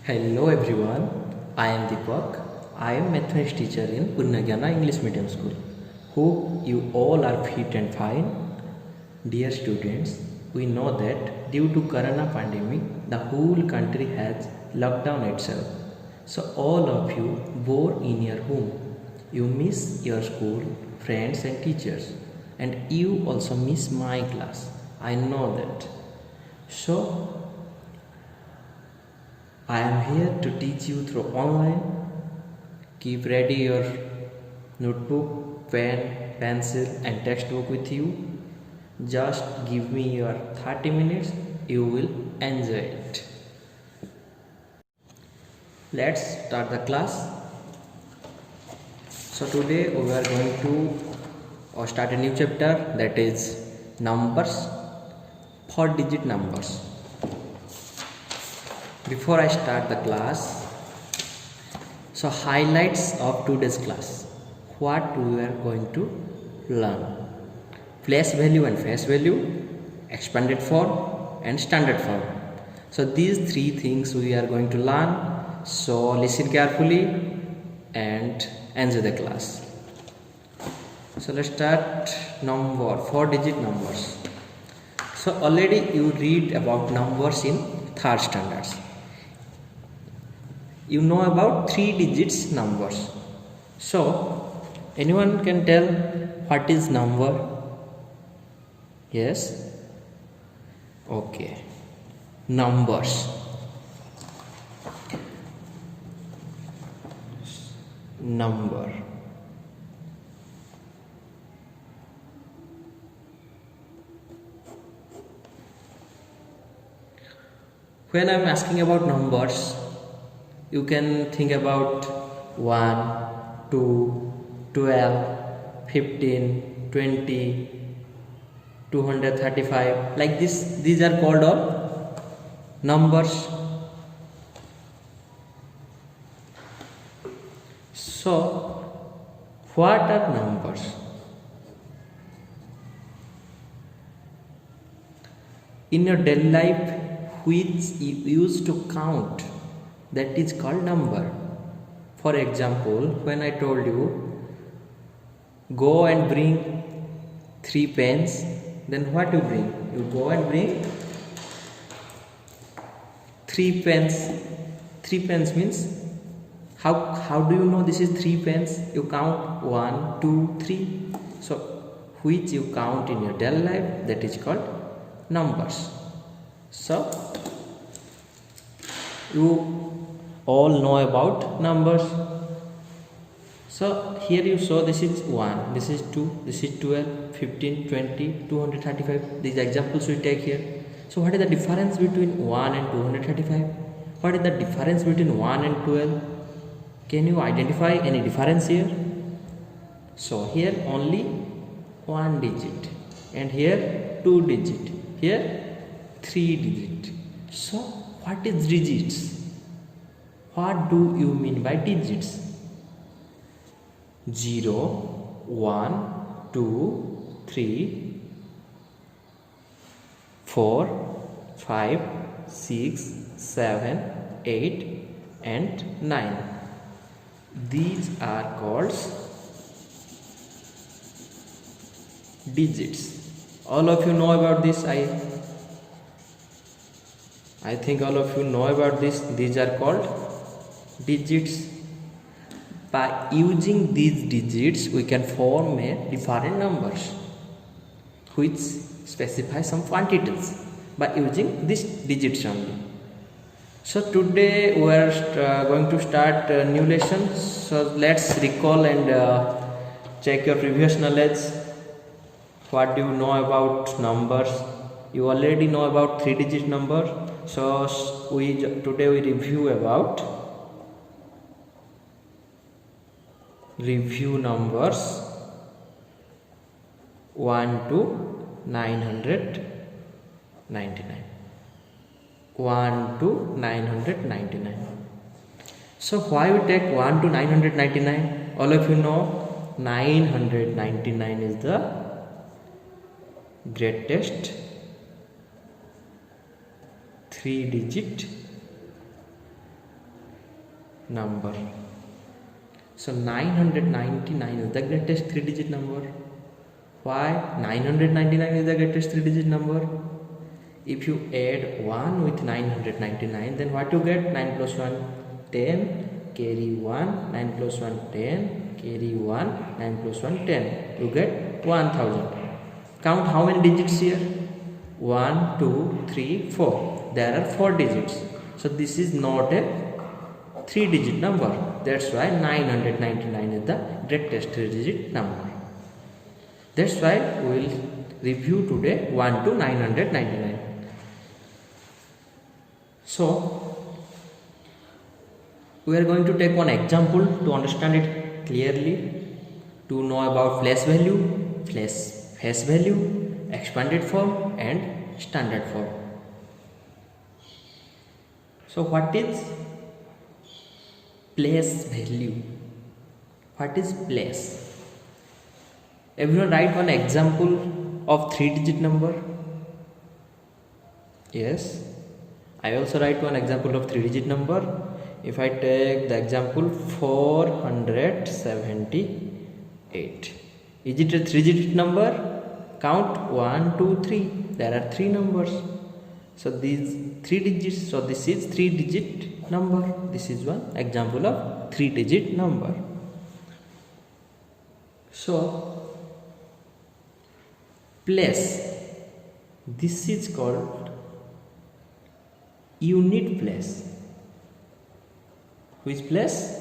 Hello everyone, I am Deepak. I am mathematics teacher in Purnagyana English Medium School. Hope you all are fit and fine. Dear students, we know that due to Corona pandemic, the whole country has locked down itself. So all of you born in your home, you miss your school, friends and teachers, and you also miss my class. I know that. So I am here to teach you through online. Keep ready your notebook, pen, pencil and textbook with you. Just give me your 30 minutes, you will enjoy it. Let's start the class. So today we are going to start a new chapter, that is numbers, 4-digit numbers. Before I start the class, so highlights of today's class. What we are going to learn: place value and face value, expanded form and standard form. So these three things we are going to learn. So listen carefully and enjoy the class. So let's start number 4-digit numbers. So already you read about numbers in third standards. You know about 3 digits numbers. So anyone can tell what is number? Yes? Okay. Numbers. Number. When I am asking about numbers, you can think about 1, 2, 12, 15, 20, 235, like this. These are called all numbers. So what are numbers? In your daily life, which you use to count, that is called number. For example, when I told you go and bring 3 pens, then what you bring? You go and bring 3 pens. 3 pens means how do you know this is 3 pens? You count 1, 2, 3. So which you count in your daily life, that is called numbers. So you all know about numbers. So here you saw this is 1, this is 2, this is 12, 15, 20, 235. These examples we take here. So what is the difference between 1 and 235? What is the difference between 1 and 12? Can you identify any difference here? So here only 1 digit, and here 2 digit, here 3 digit. So what is digits? What do you mean by digits? 0, 1, 2, 3, 4, 5, 6, 7, 8 and 9. These are called digits. All of you know about this. I think all of you know about this. These are called digits. By using these digits, we can form a different numbers which specify some quantities by using these digits only. So today we are going to start a new lesson. So let's recall and check your previous knowledge. What do you know about numbers? You already know about 3-digit number. So today we review numbers 1 to 999. 1 to 999. So why we take 1 to 999? All of you know 999 is the greatest 3-digit number. So 999 is the greatest 3-digit number. Why 999 is the greatest 3-digit number? If you add 1 with 999, then what you get? 9 plus 1 10, carry 1, 9 plus 1 10, carry 1, 9 plus 1 10, you get 1000. Count how many digits here? 1 2 3 4. There are 4 digits, so this is not a 3-digit number. That's why 999 is the greatest 3-digit number. That's why we will review today 1 to 999. So we are going to take one example to understand it clearly, to know about place value, face value, expanded form and standard form. So what is place value? What is place? Everyone write one example of 3-digit number. Yes, I also write one example of 3-digit number. If I take the example 478, is it a 3-digit number? Count 1 2 3. There are 3 numbers, so these 3 digits, so this is 3-digit number. This is one example of 3-digit number. So place, this is called unit place. Which place?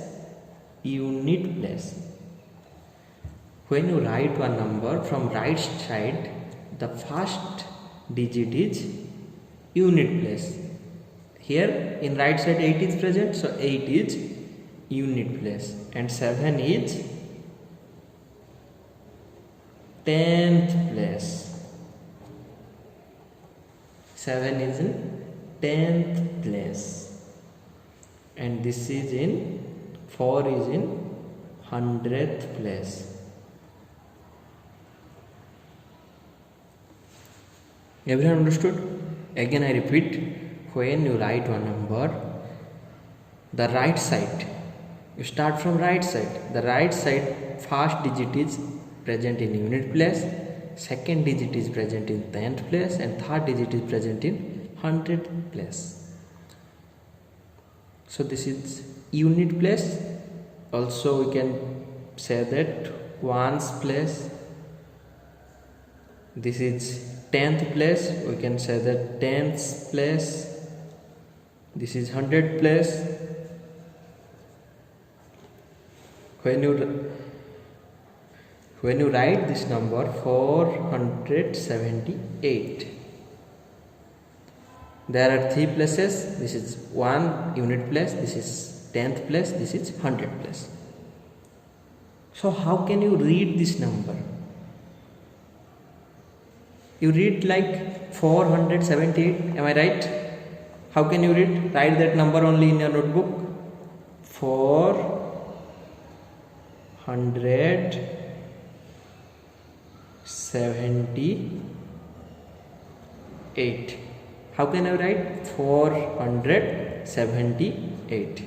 Unit place. When you write one number from right side, the first digit is unit place. Here in right side 8 is present, so 8 is unit place, and 7 is 10th place. 7 is in 10th place, and this is in 4 is in 100th place. Everyone understood? Again I repeat, when you write one number, the right side, you start from right side. The right side first digit is present in unit place, second digit is present in 10th place, and third digit is present in 100th place. So this is unit place. Also we can say that ones place. This is 10th place, we can say that 10th place. This is 100th place. When you write this number 478, there are 3 places. This is 1 unit place, this is 10th place, this is 100th place. So how can you read this number? You read like 478, am I right? How can you read? Write that number only in your notebook. 478. How can I write 478?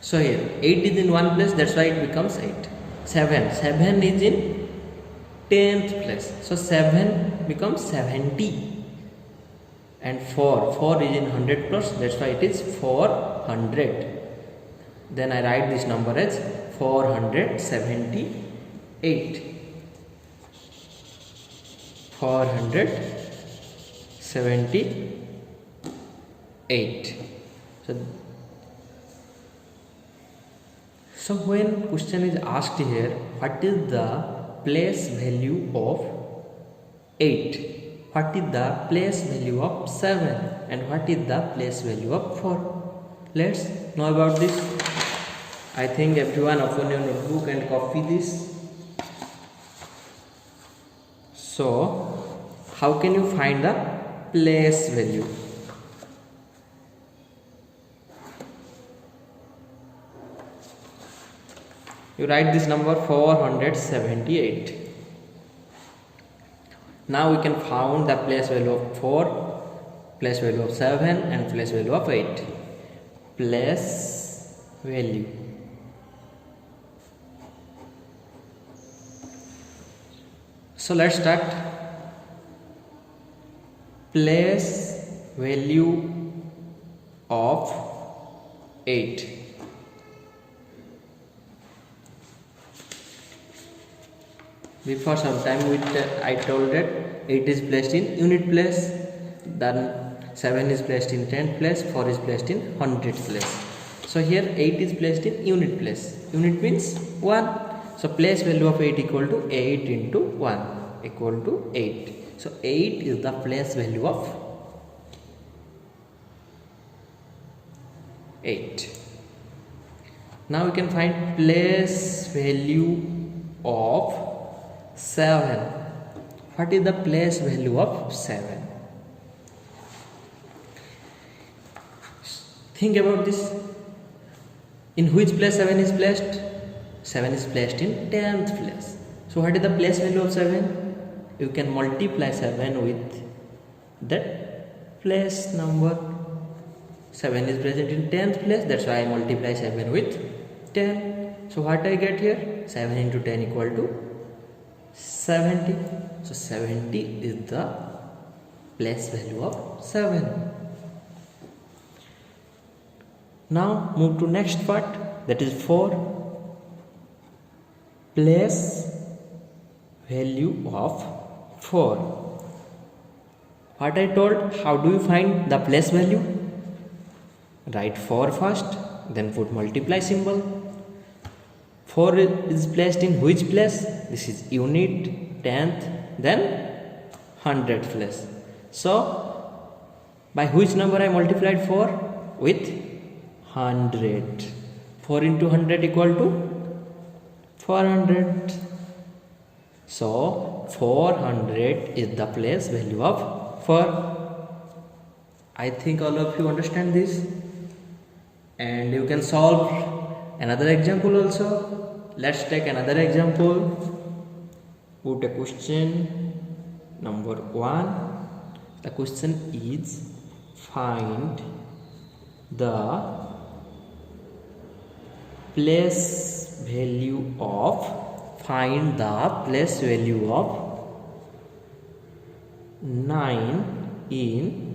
So here 8 is in one place, that's why it becomes 8. 7 is in 10th place, so 7 becomes 70. And 4 is in 100 plus, that's why it is 400. Then I write this number as 478. 478. So when question is asked here, what is the place value of 8? What is the place value of 7? And what is the place value of 4? Let's know about this. I think everyone open your notebook and copy this. So how can you find the place value? You write this number 478. Now we can find the place value of 4, place value of 7 and place value of 8. Place value. So let's start. Place value of 8. Before some time I told that 8 is placed in unit place, then 7 is placed in 10th place, 4 is placed in 100th place. So here 8 is placed in unit place. Unit means 1. So place value of 8 equal to 8 into 1 equal to 8. So 8 is the place value of 8. Now we can find place value of 7. What is the place value of 7? Think about this. In which place 7 is placed? 7 is placed in 10th place. So what is the place value of 7? You can multiply 7 with that place number. 7 is present in 10th place, that's why I multiply 7 with 10. So what I get here? 7 into 10 equal to 70. So 70 is the place value of 7. Now move to next part, that is 4. Place value of 4. What I told, how do you find the place value? Write 4 first, then put multiply symbol. 4 is placed in which place? This is unit, 10th, then 100th place. So by which number I multiplied 4? With 100. 4 into 100 equal to 400. So 400 is the place value of 4. I think all of you understand this, and you can solve another example also. Let's take another example. Put a question number 1. The question is find the place value of 9 in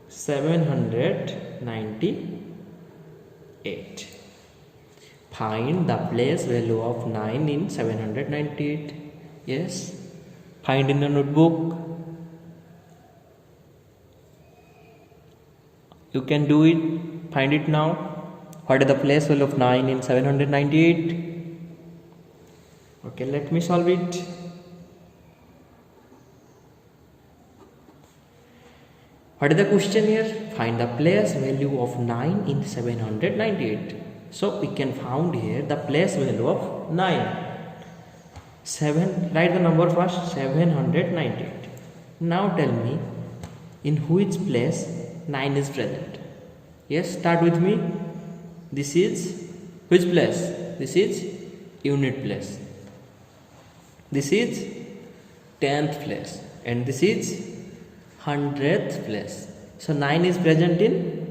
798. Find the place value of 9 in 798. Yes, find in the notebook. You can do it. Find it now. What is the place value of 9 in 798? Okay, let me solve it. What is the question here? Find the place value of 9 in 798. So we can find here the place value of 9. 7, write the number first, 798. Now tell me, in which place 9 is present? Yes, start with me. This is which place? This is unit place. This is 10th place, and this is 100th place. So 9 is present in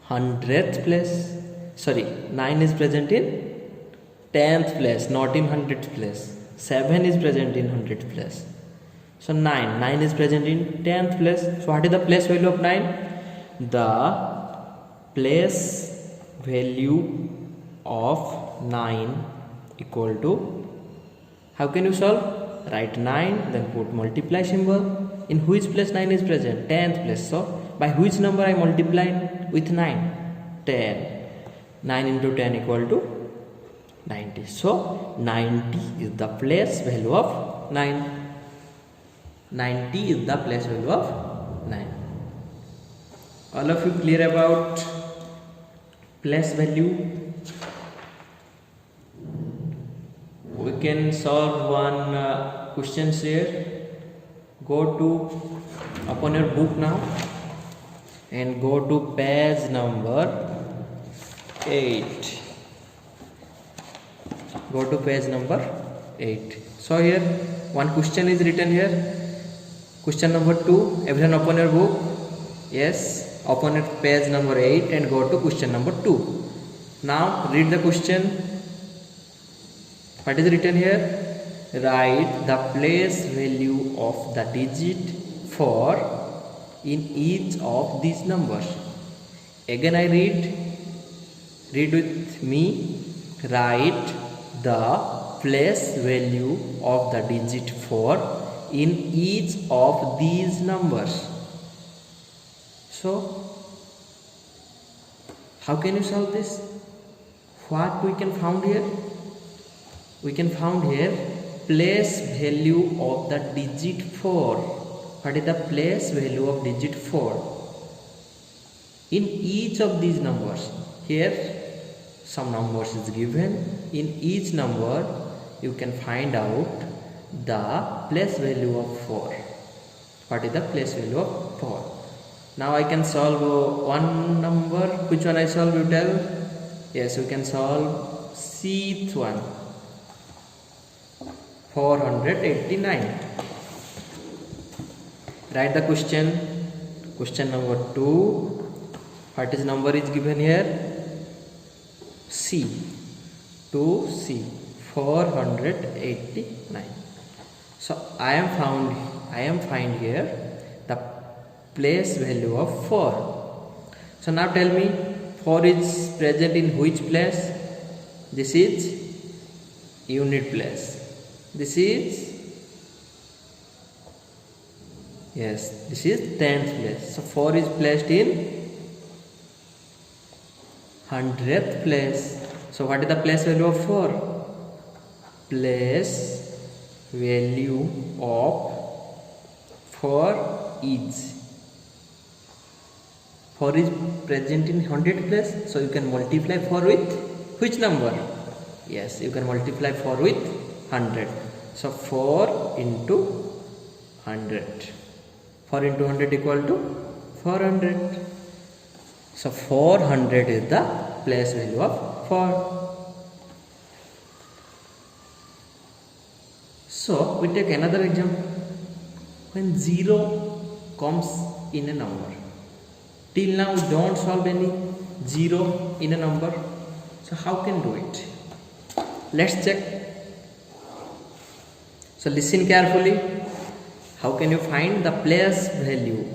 100th place. Sorry, 9 is present in 10th place, not in 100th place. 7 is present in 100th place. So 9 is present in 10th place. So what is the place value of 9? The place value of 9 equal to, how can you solve? Write 9, then put multiply symbol. In which place 9 is present? 10th place. So by which number I multiplied with 9? 10. 9 into 10 equal to 90. So 90 is the place value of 9. 90 is the place value of 9. All of you clear about place value? We can solve one question here. Go to upon your book now and go to page number 8. Go to page number 8. So here one question is written here. Question number 2. Everyone open your book. Yes, open your page number 8 and go to question number 2. Now read the question. What is written here? Write the place value of the digit 4 in each of these numbers. Again I read with me. Write the place value of the digit 4 in each of these numbers. So how can you solve this? What we can found here? We can found here place value of the digit 4. What is the place value of digit 4 in each of these numbers? Here some numbers is given. In each number you can find out the place value of 4. What is the place value of 4? Now I can solve one number. Which one I solve, you tell? Yes, we can solve Cth one, 489. Write the question. Question number 2. What is number is given here? C. 2C, 489. So I am find here the place value of 4. So now tell me, 4 is present in which place? This is unit place. This is, yes, this is 10th place. So 4 is placed in 100th place. So what is the place value of 4? Place value of 4 is 4 is present in 100th place. So you can multiply 4 with which number? Yes, you can multiply 4 with 100. So 4 into 100. 4 into 100 equal to 400. So 400 is the place value of 4. So we take another example. When 0 comes in a number, till now we don't solve any 0 in a number. So how can do it? Let's check. So listen carefully. How can you find the place value?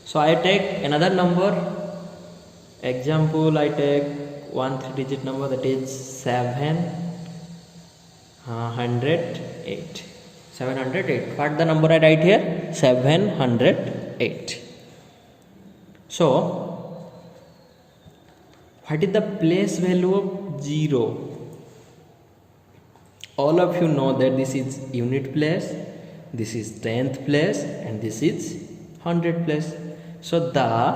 So I take another number. Example, I take one 3-digit number, that is 708. 708. What the number I write here? 708. So what is the place value of 0? All of you know that this is unit place, this is 10th place, and this is 100th place. So the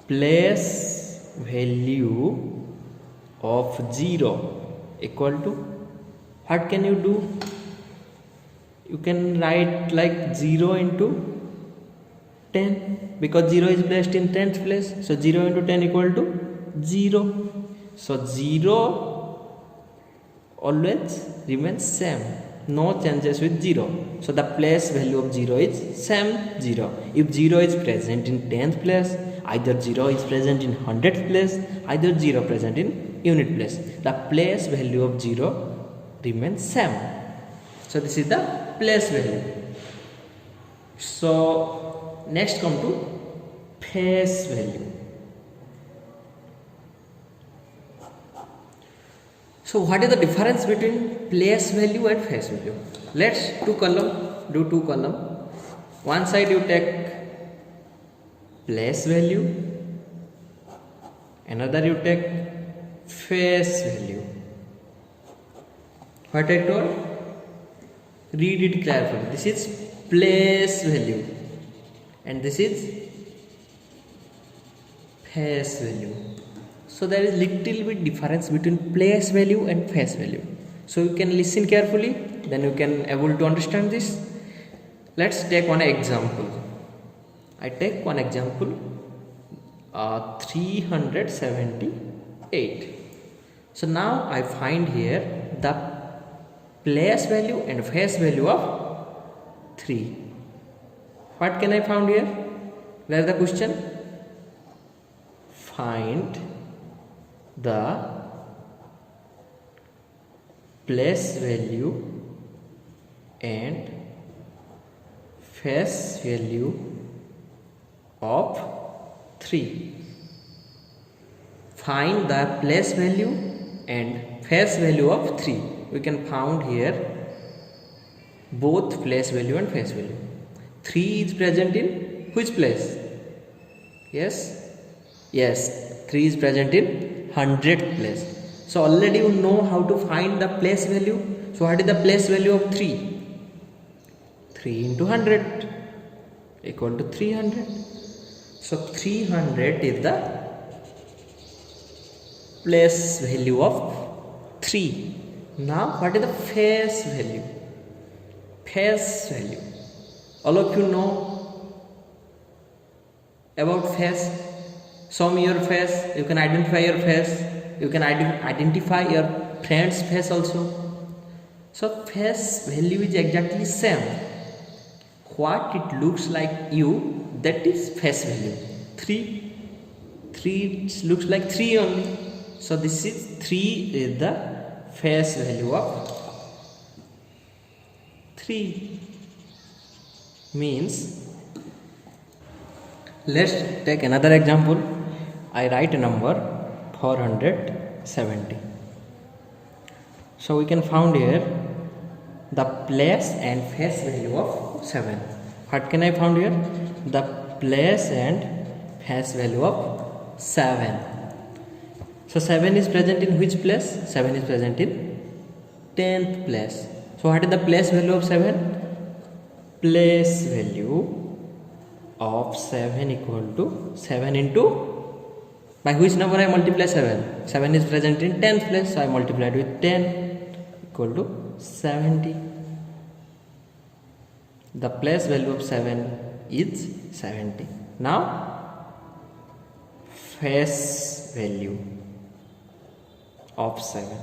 place value of 0 equal to, what can you do? You can write like 0 into 10, because 0 is placed in 10th place. So 0 into 10 equal to 0. So 0 always remains same, no changes with 0. So the place value of 0 is same 0. If 0 is present in 10th place, either 0 is present in 100th place, either 0 present in unit place, the place value of 0 remains same. So this is the place value. So next come to face value. So what is the difference between place value and face value? Let's do two column. One side you take place value, another you take face value. What I told? Read it carefully. This is place value and this is face value. So there is little bit difference between place value and face value. So you can listen carefully, then you can able to understand this. Let's take one example. I take one example, 378. So now I find here the place value and face value of 3. What can I find here? Where is the question? Find the place value and face value of 3. Find the place value and face value of 3. We can found here both place value and face value. 3 is present in which place? Yes, 3 is present in 100th place. So already you know how to find the place value. So what is the place value of 3? 3 into 100 equal to 300. So 300 is the place value of 3. Now what is the face value? Face value. All of you know about face. Show me your face. You can identify your face. You can identify your friend's face also. So face value is exactly same. What it looks like you, that is face value. 3 looks like 3 only. So this is 3 is the face value of 3. Means, let's take another example. I write a number 470. So we can found here the place and face value of 7. What can I found here? The place and face value of 7. So 7 is present in which place? 7 is present in 10th place. So what is the place value of 7? Place value of 7 equal to 7 into, by which number I multiply 7? 7 is present in 10th place, so I multiplied with 10 equal to 70. The place value of 7 is 70. Now face value of 7.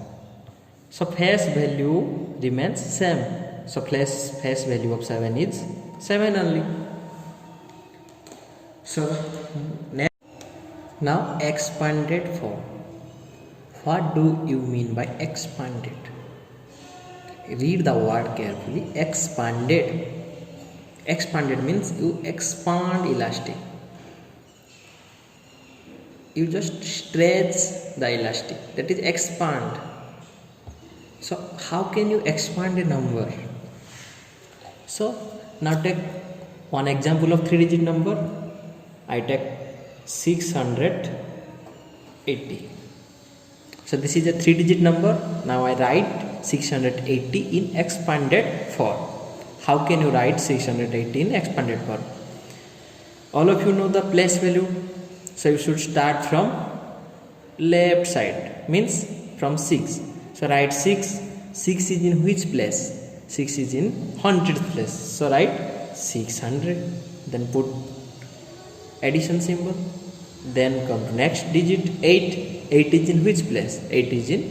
So face value remains same. So face value of 7 is 7 only. So now expanded form. What do you mean by expanded? Read the word carefully. Expanded. Expanded means you expand elastic. You just stretch the elastic. That is expand. So how can you expand a number? So now take one example of 3-digit number. I take 680. So this is a 3-digit number. Now I write 680 in expanded form. How can you write 680 in expanded form? All of you know the place value. So you should start from left side, means from 6. So write 6. 6 is in which place? 6 is in 100th place. So write 600. Then put addition symbol. Then come to next digit 8. 8 is in which place? 8 is in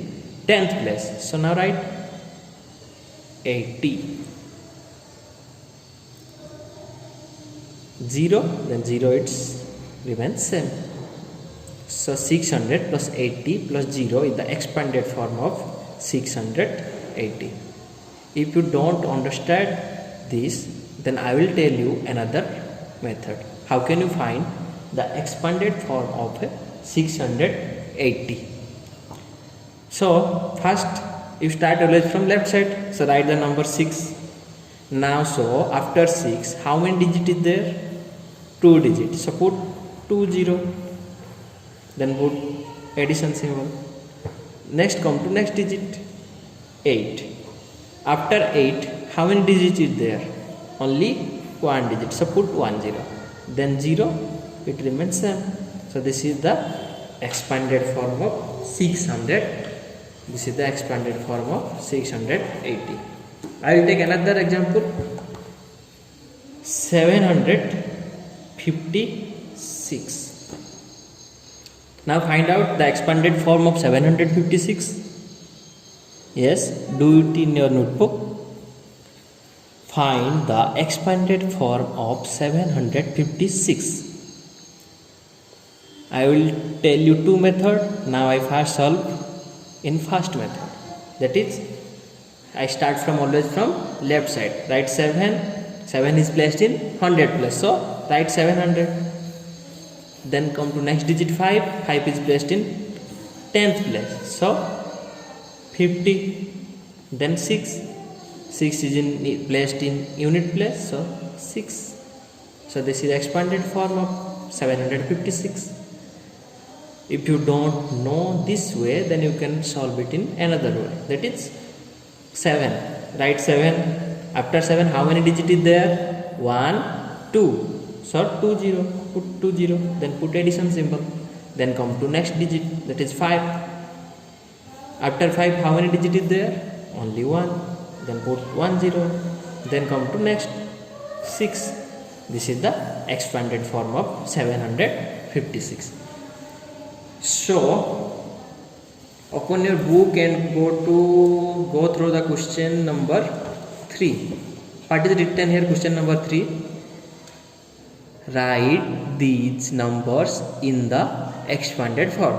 10th place. So now write 80. 0, then 0 it's remains same. So 600 plus 80 plus 0 is the expanded form of 680. If you don't understand this, then I will tell you another method. How can you find the expanded form of 680? So first you start always from left side. So write the number 6. Now so after 6, how many digits is there? 2 digits. So put 20. Then put addition symbol. Next come to next digit 8. After 8, how many digits is there? Only 1 digit. So put 10. Then 0, it remains same. So this is the expanded form of 600. This is the expanded form of 680. I will take another example. 756. Now find out the expanded form of 756. Yes, do it in your notebook. Find the expanded form of 756. I will tell you two method. Now I first solve in first method. That is, I start from always from left side. Write 7. 7 is placed in 100 place. So write 700. Then come to next digit 5. 5 is placed in 10th place. So 50. Then 6. 6 is placed in unit place. So 6. So this is expanded form of 756. If you don't know this way, then you can solve it in another way. That is 7. Write 7. After 7, how many digits is there? 1, 2. So 2 0. Put 2 0. Then put addition symbol. Then come to next digit. That is 5. After 5, how many digits is there? Only 1. Then put 1 0. Then come to next 6. This is the expanded form of 756. So open your book and go through the question number 3. What is written here? Question number 3. Write these numbers in the expanded form.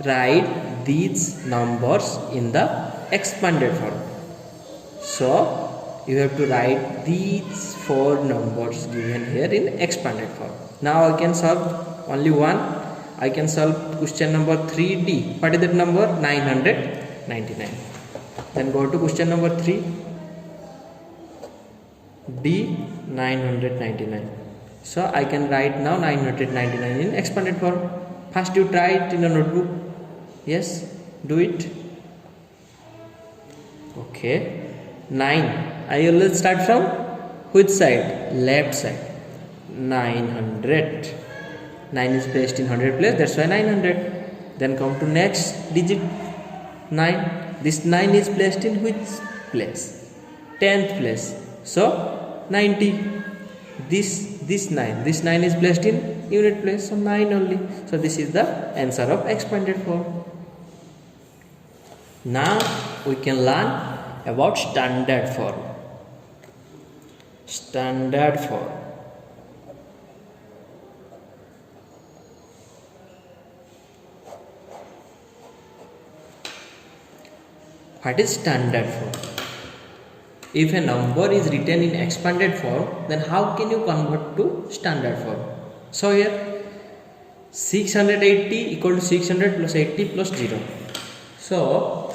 Write these numbers in the expanded form. So you have to write these 4 numbers given here in expanded form. Now I can solve only one. I can solve question number 3D. What is that number? 999. Then go to question number 3. D 999. So I can write now 999 in expanded form. First you try it in a notebook. Yes, do it. Okay. 9. I always start from which side? Left side. 900. 9 is placed in 100 place, that's why 900. Then come to next digit 9. This 9 is placed in which place? 10th place. So 90. This 9 is placed in unit place, so 9 only. So this is the answer of expanded form. Now we can learn about standard form. Standard form. What is standard form? If a number is written in expanded form, then how can you convert to standard form? So here 680 equal to 600 plus 80 plus 0. So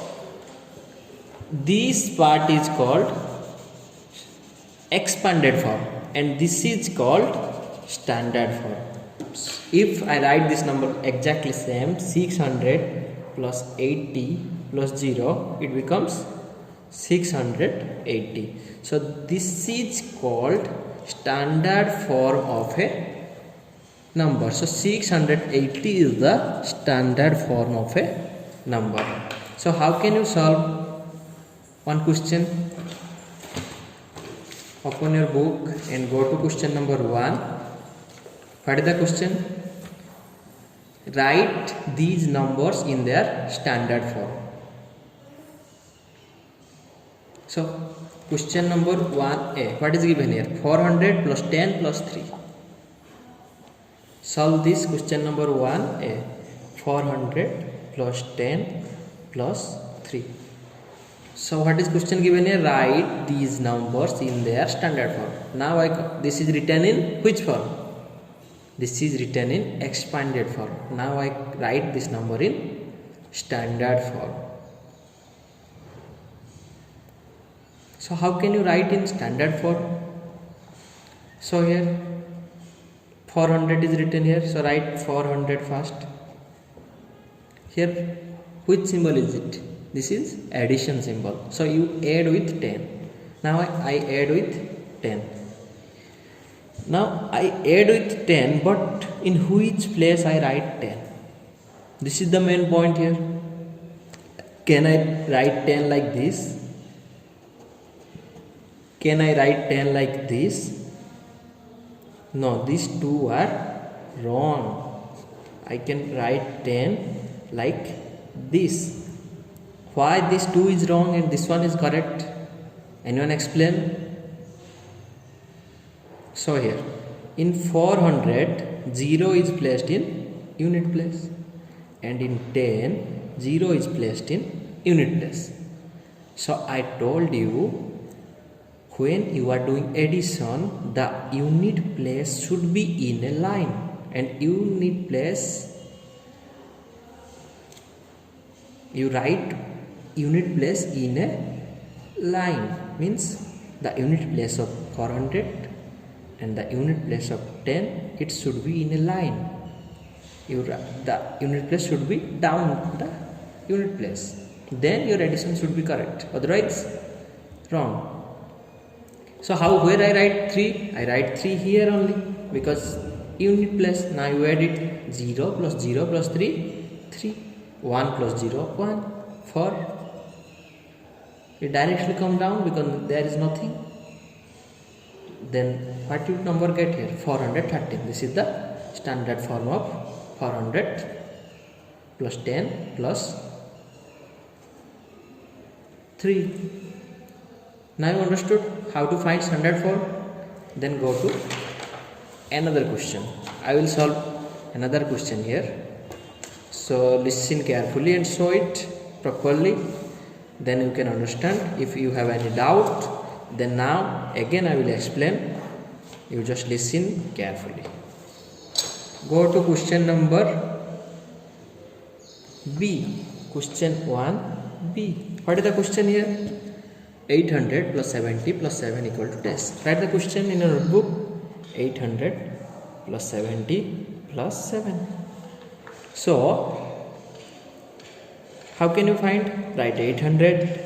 this part is called expanded form and this is called standard form. If I write this number exactly same, 600 plus 80 plus 0, it becomes 680. So this is called standard form of a number. So 680 is the standard form of a number. So how can you solve one question? Open your book and go to question number 1. What is the question? Write these numbers in their standard form. So question number 1a, what is given here? 400 plus 10 plus 3. Solve this question number 1a. 400 plus 10 plus 3. So what is question given here? Write these numbers in their standard form. Now this is written in which form? This is written in expanded form. Now I write this number in standard form. So how can you write in standard form? So here 400 is written here. So write 400 first. Here which symbol is it? This is addition symbol. So you add with 10. Now I add with 10. Now I add with 10, but in which place I write 10? This is the main point here. Can I write 10 like this? Can I write 10 like this? No, these two are wrong. I can write 10 like this. Why this 2 is wrong and this one is correct? Anyone explain? So here in 400, 0 is placed in unit place, and in 10 0 is placed in unit place. So I told you, when you are doing addition, the unit place should be in a line, and unit place, you write unit place in a line, means the unit place of 400 and the unit place of 10, it should be in a line. The unit place should be down the unit place, then your addition should be correct, otherwise wrong. So where I write 3? I write 3 here only, because unit place. Now you add it, 0 plus 0 plus 3, 3, 1 plus 0, 1, 4. It directly come down because there is nothing. Then what you number get here? 413. This is the standard form of 400 plus 10 plus 3. Now you understood how to find standard form. Then go to another question. I will solve another question here. So listen carefully and show it properly. Then you can understand. If you have any doubt, then now again I will explain. You just listen carefully. Go to question number B. Question 1B. What is the question here? 800 plus 70 plus 7 equal to dash. Write the question in a notebook. 800 plus 70 plus 7. So, how can you find? Write 800.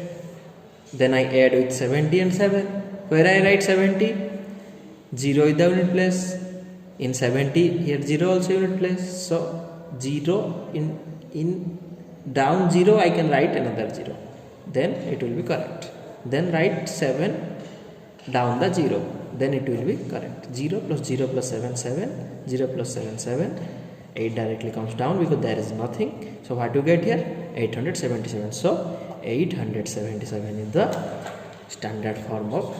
Then I add with 70 and 7. Where I write 70? 0 is the unit place. In 70, here 0 also unit place. So, 0 in down 0 I can write another 0. Then it will be correct. Then write 7 down the 0. Then it will be correct. 0 plus 0 plus 7, 7. 0 plus 7, 7. 8 directly comes down because there is nothing. So what you get here? 877. So 877 is the standard form of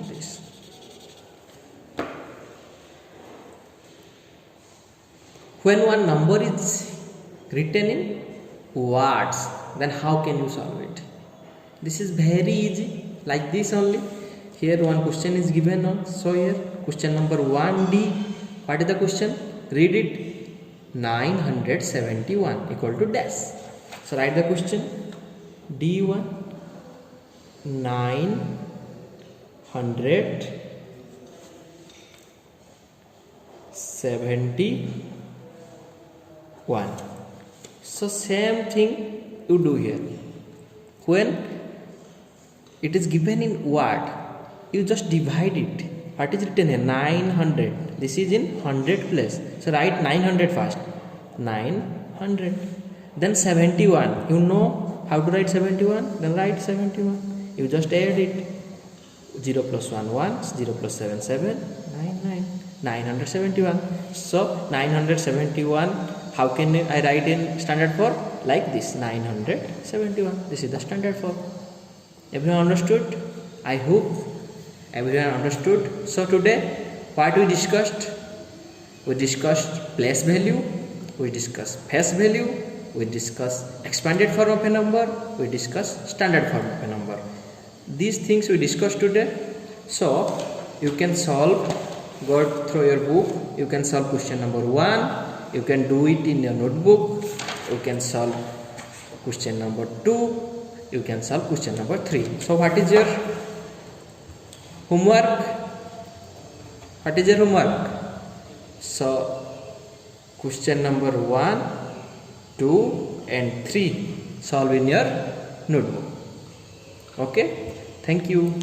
this. When one number is written in words, then how can you solve it? This is very easy, like this only. Here one question is given on. So here question number 1D. What is the question? Read it. 971 equal to dash. So write the question. D1 971. So same thing you do here. When it is given in word, you just divide it. What is written here? 900. This is in 100 place. So write 900 first. 900. Then 71. You know how to write 71? Then write 71. You just add it. 0 plus 1, 1. 0 plus 7, 7. 9, 9. 971. So 971. How can I write in standard form? Like this. 971. This is the standard form. Everyone understood? I hope everyone understood. So today what we discussed? We discussed place value, we discussed face value, we discussed expanded form of a number, we discussed standard form of a number. These things we discussed today. So you can solve, go through your book, you can solve question number 1, you can do it in your notebook, you can solve question number 2, you can solve question number 3. So what is your homework? What is your homework? So question number 1, 2 and 3 solve in your notebook. Okay, thank you.